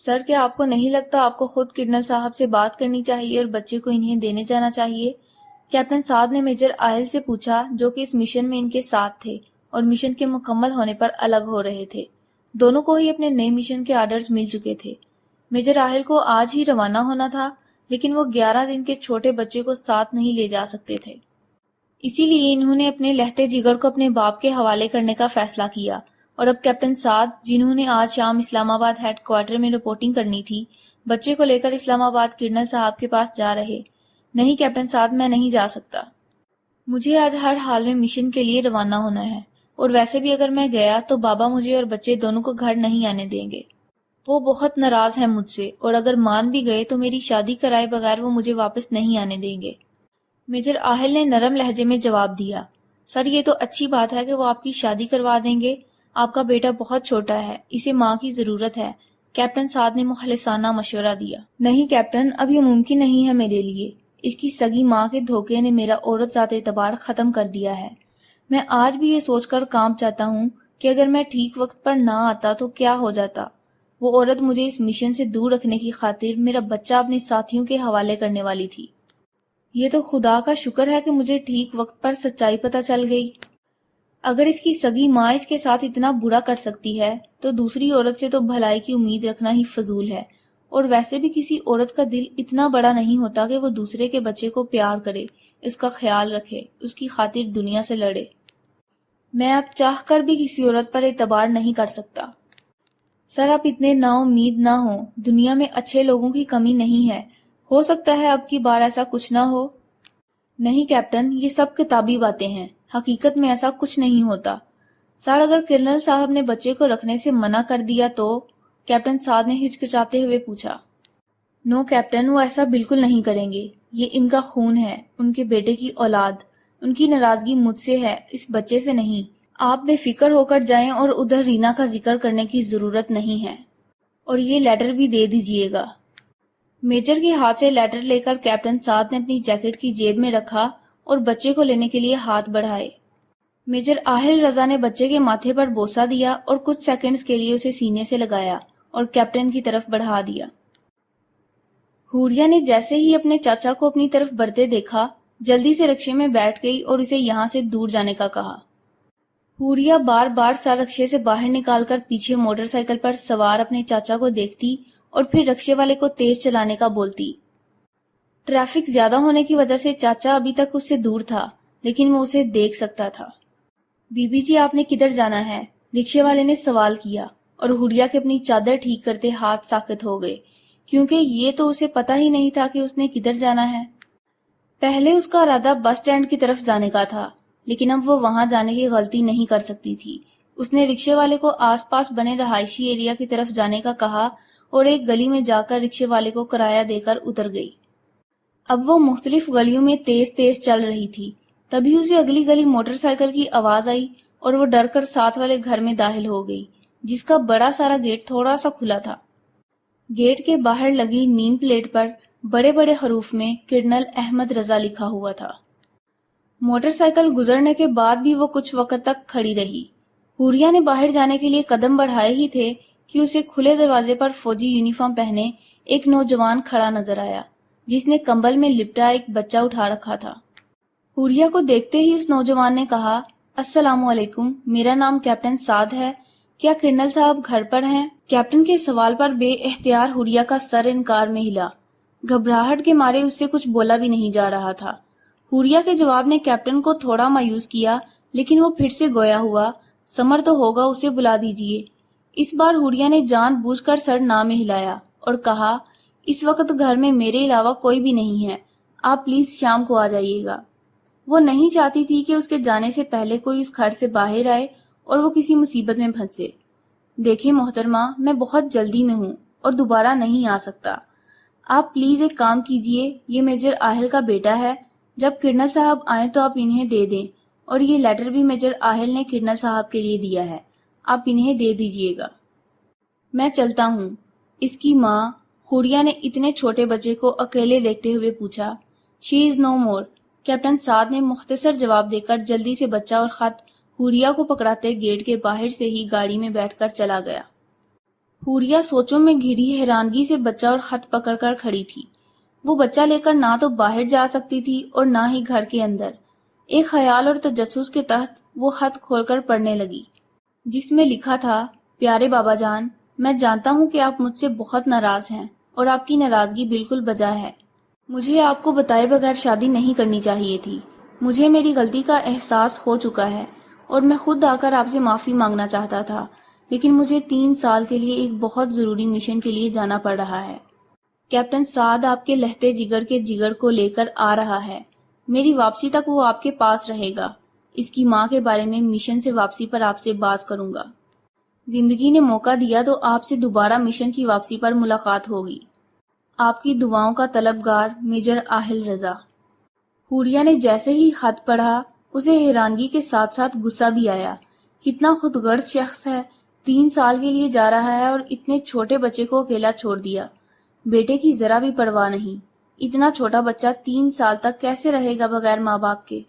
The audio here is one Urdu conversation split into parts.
سر کیا آپ کو نہیں لگتا آپ کو خود کرنل صاحب سے بات کرنی چاہیے اور بچے کو انہیں دینے جانا چاہیے؟ کیپٹن سعد نے میجر آہل سے پوچھا جو کہ اس مشن میں ان کے ساتھ تھے اور مشن کے مکمل ہونے پر الگ ہو رہے تھے۔ دونوں کو ہی اپنے نئے مشن کے آرڈرز مل چکے تھے۔ میجر آہل کو آج ہی روانہ ہونا تھا لیکن وہ 11 دن کے چھوٹے بچے کو ساتھ نہیں لے جا سکتے تھے، اسی لیے انہوں نے اپنے لہتے جگر کو اپنے باپ کے حوالے کرنے کا فیصلہ کیا، اور اب کیپٹن سعد جنہوں نے آج شام اسلام آباد ہیڈ کوارٹر میں رپورٹنگ کرنی تھی، بچے کو لے کر اسلام آباد کرنل صاحب کے پاس جا رہے۔ نہیں کیپٹن سعد، میں نہیں جا سکتا، مجھے آج ہر حال میں مشن کے لیے روانہ ہونا ہے، اور ویسے بھی اگر میں گیا تو بابا مجھے اور بچے دونوں کو گھر نہیں آنے دیں گے۔ وہ بہت ناراض ہیں مجھ سے، اور اگر مان بھی گئے تو میری شادی کرائے بغیر وہ مجھے واپس نہیں آنے دیں گے۔ میجر آہل نے نرم لہجے میں جواب دیا، سر یہ تو اچھی بات ہے کہ وہ آپ کی شادی کروا دیں گے، آپ کا بیٹا بہت چھوٹا ہے، اسے ماں کی ضرورت ہے۔ کیپٹن سعد نے مخلصانہ مشورہ دیا۔ نہیں کیپٹن، اب یہ ممکن نہیں ہے میرے لیے، اس کی سگی ماں کے دھوکے نے میرا عورت ذات اعتبار ختم کر دیا ہے۔ میں آج بھی یہ سوچ کر کانپ جاتا ہوں کہ اگر میں ٹھیک وقت پر نہ آتا تو کیا ہو جاتا۔ وہ عورت مجھے اس مشن سے دور رکھنے کی خاطر میرا بچہ اپنے ساتھیوں کے حوالے کرنے والی تھی۔ یہ تو خدا کا شکر ہے کہ مجھے ٹھیک وقت پر سچائی پتہ چل گئی۔ اگر اس کی سگی ماں اس کے ساتھ اتنا برا کر سکتی ہے تو دوسری عورت سے تو بھلائی کی امید رکھنا ہی فضول ہے، اور ویسے بھی کسی عورت کا دل اتنا بڑا نہیں ہوتا کہ وہ دوسرے کے بچے کو پیار کرے، اس کا خیال رکھے، اس کی خاطر دنیا سے لڑے۔ میں اب چاہ کر بھی کسی عورت پر اعتبار نہیں کر سکتا۔ سر آپ اتنے نا امید نہ ہوں، دنیا میں اچھے لوگوں کی کمی نہیں ہے، ہو سکتا ہے اب کی بار ایسا کچھ نہ ہو۔ نہیں کیپٹن، یہ سب کتابی باتیں ہیں، حقیقت میں ایسا کچھ نہیں ہوتا۔ سر اگر کرنل صاحب نے بچے کو رکھنے سے منع کر دیا تو؟ کیپٹن سعد نے ہچکچاتے ہوئے پوچھا۔ نو کیپٹن، وہ ایسا بالکل نہیں کریں گے، یہ ان کا خون ہے، ان کے بیٹے کی اولاد، ان کی ناراضگی مجھ سے ہے، اس بچے سے نہیں۔ آپ بے فکر ہو کر جائیں اور ادھر رینا کا ذکر کرنے کی ضرورت نہیں ہے، اور یہ لیٹر بھی دے دیجئے گا۔ میجر کے ہاتھ سے لیٹر لے کر کیپٹن سعد نے اپنی جیکٹ کی جیب میں رکھا اور بچے کو لینے کے لیے ہاتھ بڑھائے۔ میجر آہل رضا نے بچے کے ماتھے پر بوسہ دیا اور کچھ سیکنڈز کے لیے اسے سینے سے لگایا اور کیپٹن کی طرف بڑھا دیا۔ حوریہ نے جیسے ہی اپنے چاچا کو اپنی طرف بڑھتے دیکھا، جلدی سے رکشے میں بیٹھ گئی اور اسے یہاں سے دور جانے کا کہا۔ حوریہ بار بار سر رکشے سے باہر نکال کر پیچھے موٹر سائیکل پر سوار اپنے چاچا کو دیکھتی اور پھر رکشے والے کو تیز چلانے کا بولتی۔ ٹریفک زیادہ ہونے کی وجہ سے چاچا ابھی تک اس سے دور تھا، لیکن وہ اسے دیکھ سکتا تھا۔ بی بی جی، آپ نے کدھر جانا ہے؟ رکشے والے نے سوال کیا، اور حوریہ کے اپنی چادر ٹھیک کرتے ہاتھ ساکت ہو گئے، کیونکہ یہ تو اسے پتہ ہی نہیں تھا کہ اس نے کدھر جانا ہے۔ پہلے اس کا ارادہ بس اسٹینڈ کی طرف جانے کا تھا، لیکن اب وہ وہاں جانے کی غلطی نہیں کر سکتی تھی۔ اس نے رکشے والے کو آس پاس بنے رہائشی ایریا کی طرف جانے کا کہا اور ایک گلی میں جا کر رکشے والے کو کرایہ دے کر اتر گئی۔ اب وہ مختلف گلیوں میں تیز تیز چل رہی تھی، تبھی اسے اگلی گلی موٹر سائیکل کی آواز آئی اور وہ ڈر کر ساتھ والے گھر میں داخل ہو گئی، جس کا بڑا سارا گیٹ تھوڑا سا کھلا تھا۔ گیٹ کے باہر لگی نیم پلیٹ پر بڑے بڑے حروف میں کرنل احمد رضا لکھا ہوا تھا۔ موٹر سائیکل گزرنے کے بعد بھی وہ کچھ وقت تک کھڑی رہی۔ حوریہ نے باہر جانے کے لیے قدم بڑھائے ہی تھے کہ اسے کھلے دروازے پر فوجی یونیفارم پہنے ایک نوجوان کھڑا نظر آیا، جس نے کمبل میں لپٹا ایک بچہ اٹھا رکھا تھا۔ حوریہ کو دیکھتے ہی اس نوجوان نے کہا، السلام علیکم، میرا نام کیپٹن سعد ہے، کیا کرنل صاحب گھر پر ہیں؟ کیپٹن کے سوال پر بے اختیار حوریہ کا سر انکار میں ہلا۔ گھبراہٹ کے مارے اس سے کچھ بولا بھی نہیں جا رہا تھا۔ حوریہ کے جواب نے کیپٹن کو تھوڑا مایوس کیا، لیکن وہ پھر سے گویا ہوا، سمر تو ہوگا، اسے بلا دیجئے۔ اس بار حوریہ نے جان بوجھ کر سر نہ میں ہلایا اور کہا، اس وقت گھر میں میرے علاوہ کوئی بھی نہیں ہے، آپ پلیز شام کو آ جائیے گا۔ وہ نہیں چاہتی تھی کہ اس کے جانے سے پہلے کوئی اس گھر سے باہر آئے اور وہ کسی مصیبت میں پھنسے۔ دیکھیں محترمہ، میں بہت جلدی میں ہوں اور دوبارہ نہیں آ سکتا۔ آپ پلیز ایک کام کیجئے، یہ میجر آہل کا بیٹا ہے، جب کرنل صاحب آئیں تو آپ انہیں دے دیں، اور یہ لیٹر بھی میجر آہل نے کرنل صاحب کے لیے دیا ہے، آپ انہیں دے دیجئے گا۔ میں چلتا ہوں۔ اس کی ماں حوریہ نے اتنے چھوٹے بچے کو اکیلے دیکھتے ہوئے پوچھا۔ شی از نو مور، کیپٹن سعد نے مختصر جواب دے کر جلدی سے بچہ اور خط حوریہ کو پکڑاتے گیٹ کے باہر سے ہی گاڑی میں بیٹھ کر چلا گیا۔ حوریہ سوچوں میں گھری حیرانگی سے بچہ اور خط پکڑ کر کھڑی تھی۔ وہ بچہ لے کر نہ تو باہر جا سکتی تھی اور نہ ہی گھر کے اندر۔ ایک خیال اور تجسس کے تحت وہ خط کھول کر پڑھنے لگی، جس میں لکھا تھا: پیارے بابا جان، میں جانتا ہوں کہ آپ مجھ سے بہت ناراض ہیں اور آپ کی ناراضگی بالکل بجا ہے۔ مجھے آپ کو بتائے بغیر شادی نہیں کرنی چاہیے تھی۔ مجھے میری غلطی کا احساس ہو چکا ہے اور میں خود آ کر آپ سے معافی مانگنا چاہتا تھا، لیکن مجھے 3 سال کے لیے ایک بہت ضروری مشن کے لیے جانا پڑ رہا ہے۔ کیپٹن سعد آپ کے لہتے جگر کے جگر کو لے کر آ رہا ہے۔ میری واپسی تک وہ آپ کے پاس رہے گا۔ اس کی ماں کے بارے میں مشن سے واپسی پر آپ سے بات کروں گا۔ زندگی نے موقع دیا تو آپ سے دوبارہ مشن کی واپسی پر ملاقات ہوگی۔ آپ کی دعاؤں کا طلبگار، میجر آہل رضا۔ حوریہ نے جیسے ہی خط پڑھا، اسے حیرانگی کے ساتھ ساتھ غصہ بھی آیا۔ کتنا خود غرض شخص ہے، 3 سال کے لیے جا رہا ہے اور اتنے چھوٹے بچے کو اکیلا چھوڑ دیا۔ بیٹے کی ذرا بھی پرواہ نہیں۔ اتنا چھوٹا بچہ 3 سال تک کیسے رہے گا بغیر ماں باپ کے؟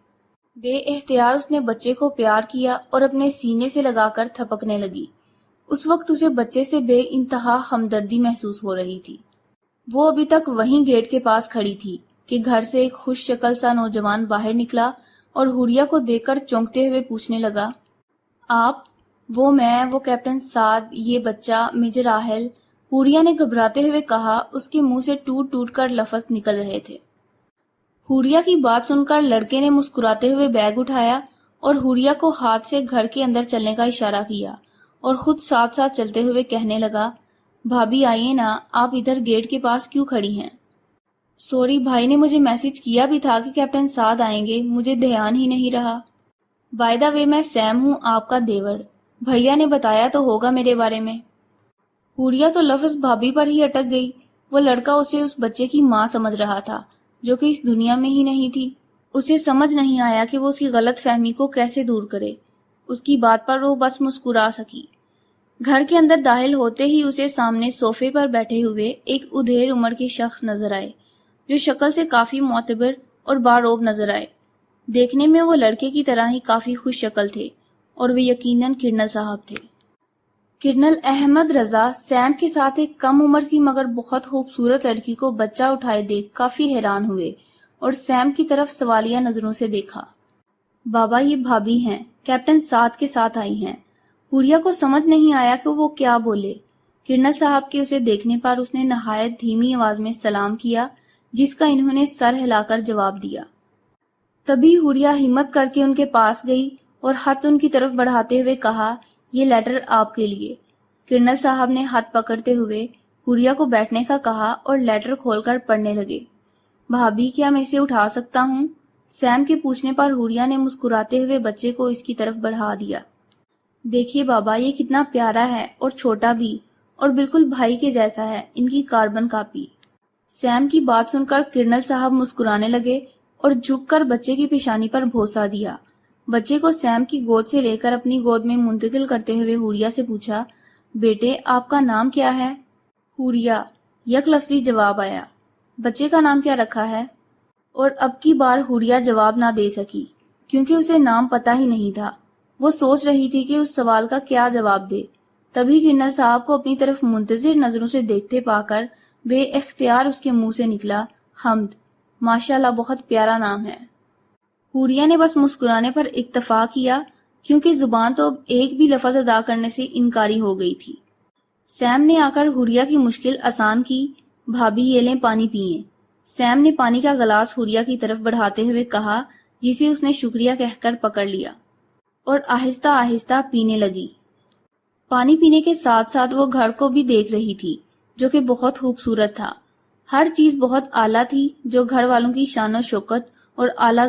بے اختیار اس نے بچے کو پیار کیا اور اپنے سینے سے لگا کر تھپکنے لگی۔ اس وقت اسے بچے سے بے انتہا ہمدردی محسوس ہو رہی تھی۔ وہ ابھی تک وہیں گیٹ کے پاس کھڑی تھی کہ گھر سے ایک خوش شکل سا نوجوان باہر نکلا اور حوریہ کو دیکھ کر چونکتے ہوئے پوچھنے لگا: آپ؟ وہ کیپٹن سعد، یہ بچہ میجر آہل۔ حوریہ نے گھبراتے ہوئے کہا۔ اس کے منہ سے ٹوٹ ٹوٹ کر لفظ نکل رہے تھے۔ حوریہ کی بات سن کر لڑکے نے مسکراتے ہوئے بیگ اٹھایا اور حوریہ کو ہاتھ سے گھر کے اندر چلنے کا اشارہ کیا اور خود ساتھ ساتھ چلتے ہوئے کہنے لگا: بھابھی آئیے نا، آپ ادھر گیٹ کے پاس کیوں کھڑی ہیں؟ سوری، بھائی نے مجھے میسج کیا بھی تھا کہ کیپٹن سعد آئیں گے، مجھے دھیان ہی نہیں رہا۔ بائی دا وے، میں سیم ہوں، آپ کا دیور۔ بھیا نے بتایا تو ہوگا میرے بارے میں۔ حوریہ تو لفظ بھابھی پر ہی اٹک گئی۔ وہ لڑکا اسے اس بچے کی ماں سمجھ رہا تھا جو کہ اس دنیا میں ہی نہیں تھی۔ اسے سمجھ نہیں آیا کہ وہ اس کی غلط فہمی کو کیسے دور کرے۔ اس کی بات پر وہ بس مسکرا سکی۔ گھر کے اندر داخل ہوتے ہی اسے سامنے صوفے پر بیٹھے ہوئے ایک ادھیڑ عمر کے شخص نظر آئے جو شکل سے کافی معتبر اور باروب نظر آئے۔ دیکھنے میں وہ لڑکے کی طرح ہی کافی خوش شکل تھے اور وہ یقیناً کرنل صاحب تھے۔ کرنل احمد رضا سیم کے ساتھ ایک کم عمر سی مگر بہت خوبصورت لڑکی کو بچہ اٹھائے دیکھ کافی حیران ہوئے اور سیم کی طرف سوالیہ نظروں سے دیکھا۔ بابا، یہ بھابھی ہیں، کیپٹن سعد کے ساتھ آئی ہیں۔ حوریہ کو سمجھ نہیں آیا کہ وہ کیا بولے۔ کرنل صاحب کے اسے دیکھنے پر اس نے نہایت دھیمی آواز میں سلام کیا، جس کا انہوں نے سر ہلا کر جواب دیا۔ تبھی حوریہ ہمت کر کے ان کے پاس گئی اور ہاتھ ان کی طرف بڑھاتے ہوئے کہا: یہ لیٹر آپ کے لیے۔ کرنل صاحب نے ہاتھ پکڑتے ہوئے حوریہ کو بیٹھنے کا کہا اور لیٹر کھول کر پڑھنے لگے۔ بھابھی، کیا میں اسے اٹھا سکتا ہوں؟ سیم کے پوچھنے پر حوریہ نے مسکراتے ہوئے بچے کو اس کی طرف بڑھا دیا۔ دیکھیے بابا، یہ کتنا پیارا ہے اور چھوٹا بھی، اور بالکل بھائی کے جیسا ہے، ان کی کاربن کاپی۔ سیم کی بات سن کر کرنل صاحب مسکرانے لگے اور جھک کر بچے کی پیشانی پر بوسہ دیا۔ بچے کو سیم کی گود سے لے کر اپنی گود میں منتقل کرتے ہوئے حوریہ سے پوچھا: بیٹے، آپ کا نام کیا ہے؟ حوریہ، یک لفظی جواب آیا۔ بچے کا نام کیا رکھا ہے؟ اور اب کی بار حوریہ جواب نہ دے سکی کیونکہ اسے نام پتہ ہی نہیں تھا۔ وہ سوچ رہی تھی کہ اس سوال کا کیا جواب دے۔ تبھی کرنل صاحب کو اپنی طرف منتظر نظروں سے دیکھتے پا کر بے اختیار اس کے منہ سے نکلا: حمد۔ ماشاءاللہ، بہت پیارا نام ہے۔ حوریہ نے بس مسکرانے پر اکتفا کیا کیونکہ زبان تو ایک بھی لفظ ادا کرنے سے انکاری ہو گئی تھی۔ سیم نے آ کر حوریہ کی مشکل آسان کی۔ بھابھی، یہ لیں، پانی پئیں۔ سیم نے پانی کا گلاس حوریہ کی طرف بڑھاتے ہوئے کہا، جسے اس نے شکریہ کہہ کر پکڑ لیا اور آہستہ آہستہ پینے لگی۔ پانی پینے کے ساتھ ساتھ وہ گھر کو بھی دیکھ رہی تھی جو کہ بہت خوبصورت تھا۔ ہر چیز بہت اعلیٰ تھی جو گھر والوں کی شان و شوکت اور اعلیٰ